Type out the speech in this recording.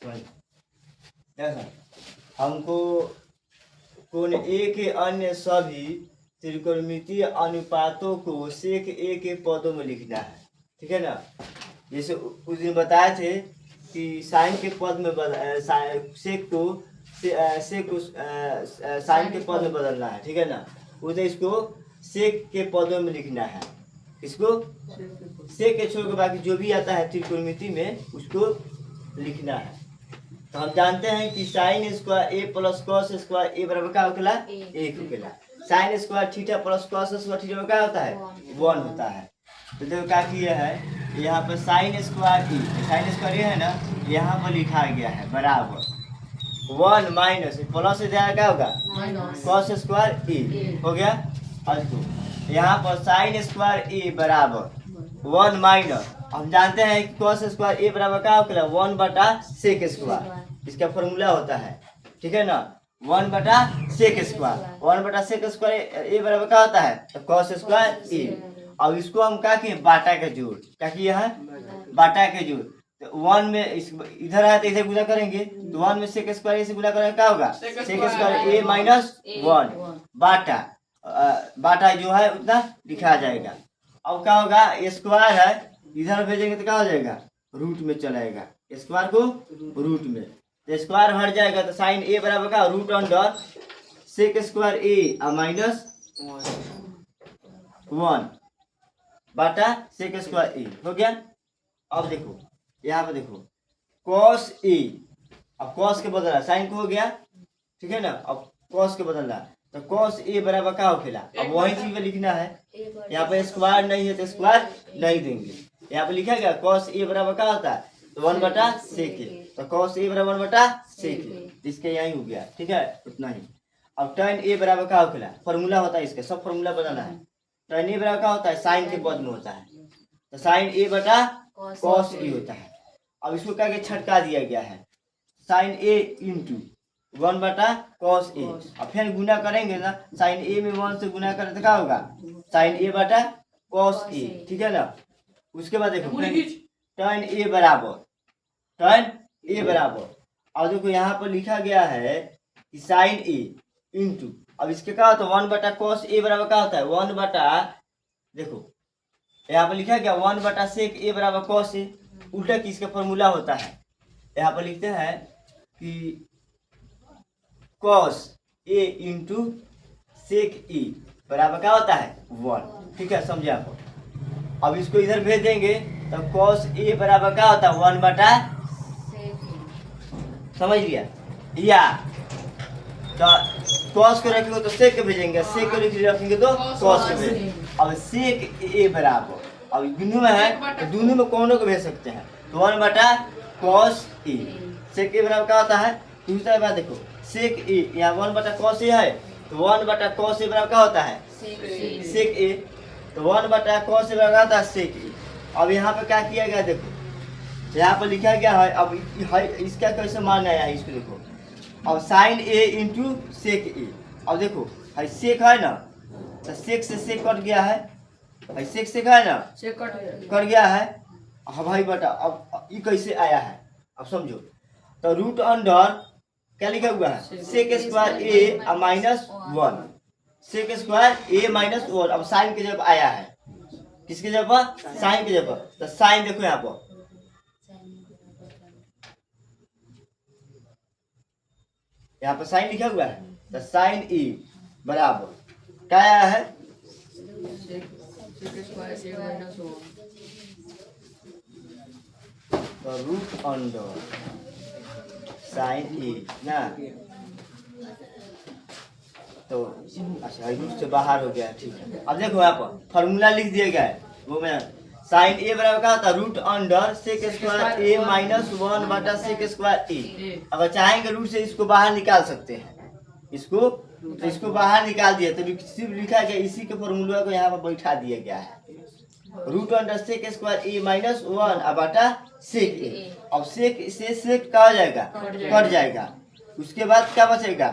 देखो हमको कोण ए के अन्य सभी त्रिकोणमितीय अनुपातों को सेक ए के पदों में लिखना है, ठीक है ना। जैसे उस दिन बताए थे कि साइन के पद में सेक को साइन के पद में बदलना है, ठीक है ना। उधर इसको सेक के पदों में लिखना है, इसको सेक के छोड़ के बाकी जो भी आता है त्रिकोणमिति में उसको लिखना है। तो हम जानते हैं कि साइन स्क्वायर ए प्लस कॉस स्क्वायर ए बराबर क्या होगा, एक होगा। Sine square theta plus cos square theta क्या होता है, 1 होता है। तो देखो क्या किया है, यहाँ पर साइन स्क्वायर ए है ना, यहाँ पर लिखा गया है बराबर 1 माइनस प्लस से क्या होगा कॉस स्क्वायर ए हो गया। और यहाँ पर साइन स्क्वायर ए बराबर 1 माइनस, हम जानते हैं कि कॉस स्क्वायर ए बराबर क्या होगा 1 बटा सेक स्क्वायर, इसका फॉर्मूला होता है, ठीक है ना। 1 बटा सेक स्क्वायर, 1 बटा सेक स्क्वायर ए बराबर क्या होता है तो कॉस स्क्वायर ए। अब इसको हम क्या किए बाटा के जोड़, क्या किया है बाटा के जोड़। तो 1 में इधर है तो इधर गुना करेंगे, तो 1 में सेक स्क्वायर ए से गुना करेंगे क्या होगा सेक स्क्वायर ए माइनस 1 बाटा जो है उतना लिखा जाएगा। अब क्या होगा स्क्वायर है इधर भेजेंगे तो क्या हो जाएगा रूट में चलाएगा, स्क्वायर को रूट में तो स्क्वायर हट जाएगा। तो साइन ए बराबर का रूट अंडर सेक स्क्वायर ए माइनस 1 बाटा सेक स्क्वायर ए हो गया। अब देखो यहाँ पे देखो कॉस ए, अब कॉस के बदला साइन को हो गया, ठीक है ना। अब कॉस के बदला तो कॉस ए बराबर क्या होखेला, अब वही चीज में लिखना है। यहाँ पे स्क्वायर नहीं है तो स्क्वायर नहीं देंगे, यहाँ पे लिखा गया कॉस ए बराबर क्या होता है तो 1 बटा सेक ए, तो कॉस ए बराबर 1 बटा सेक ए, इसके यही हो गया, ठीक है उतना ही। अब tan ए बराबर क्या होखेला, फॉर्मूला होता है इसका, सब फॉर्मूला बनाना है। tan ए बराबर क्या होता है साइन के पद में होता है, तो साइन ए बटा कॉस ए होता है। अब इसको क्या छटका दिया गया है साइन ए इंटू 1 बटा कॉस ए। अब फिर गुना करेंगे ना, साइन ए में 1 से गुना करें तो क्या होगा साइन ए बटा कॉस ए, ठीक है ना। उसके बाद देखो tan ए बराबर और देखो यहाँ पर लिखा गया है कि साइन ए इंटू, अब इसके क्या होता है 1 बटा कॉस ए बराबर क्या होता है 1 बटा, देखो यहाँ पर लिखा गया 1 बटा सेक ए बराबर कॉस ए, उल्टा की इसका फॉर्मूला होता है। यहाँ पर लिखते हैं कि कॉस ए इंटू सेक ए बराबर क्या होता है 1, ठीक है समझे आप। अब इसको इधर भेज देंगे तो कॉस ए बराबर क्या होता है 1 बटा, समझ लिया, या तो कॉस को रखेंगे तो सेक के भेजेंगे, सेक को रखेंगे तो कॉस के भेजेंगे। अब सेक ए बराबर, अब दोनों में है तो दोनों में कौनों को भेज सकते हैं, तो 1 बटा कॉस ए, सेक ए बराबर क्या होता है। दूसरा बात देखो सेक ए, यहाँ 1 बटा कॉस ए है तो 1 बटा कॉस ए बराबर क्या होता है सेक ए, तो 1 बटा कॉस ए बराबर क्या होता है सेक ए। अब यहाँ पे क्या किया गया देखो यहाँ पर लिखा गया है, अब इसका कैसे मानना है इसको देखो, अब साइन ए इंटू सेक ए। अब देखो है सेक है ना, तो सेक से सेक कट गया है, सेक सेक है ना कट गया है। हाँ भाई बेटा अब ये कैसे आया है अब समझो, तो रूट अंडर क्या लिखा हुआ है सेक स्क्वायर ए माइनस 1, सेक स्क्वायर ए माइनस 1। अब साइन के जब आया है, किसके जगह साइन के जगह, तो साइन देखो यहाँ पर यहाँ पर साइन लिखा हुआ है, तो साइन ए बराबर क्या आया है तो रूट अंडर साइन ए ना, तो अच्छा रूट से बाहर हो गया, ठीक है। अब देखो यहाँ पर फॉर्मूला लिख दिया गया है वो में साइन ए बराबर क्या होता है रूट अंडर सेक स्क्वायर ए माइनस 1 बटा सेक स्क्वायर ए। अगर चाहेंगे रूट से इसको बाहर निकाल सकते हैं, इसको तो इसको बाहर निकाल दिया तो सिर्फ लिखा गया इसी के फॉर्मूला को यहाँ पर बैठा दिया गया है रूट अंडर सेक स्क्वायर ए माइनस 1 बटा सेक ए। अब सेक से सेक क्या हो जाएगा कट जाएगा, उसके बाद क्या बचेगा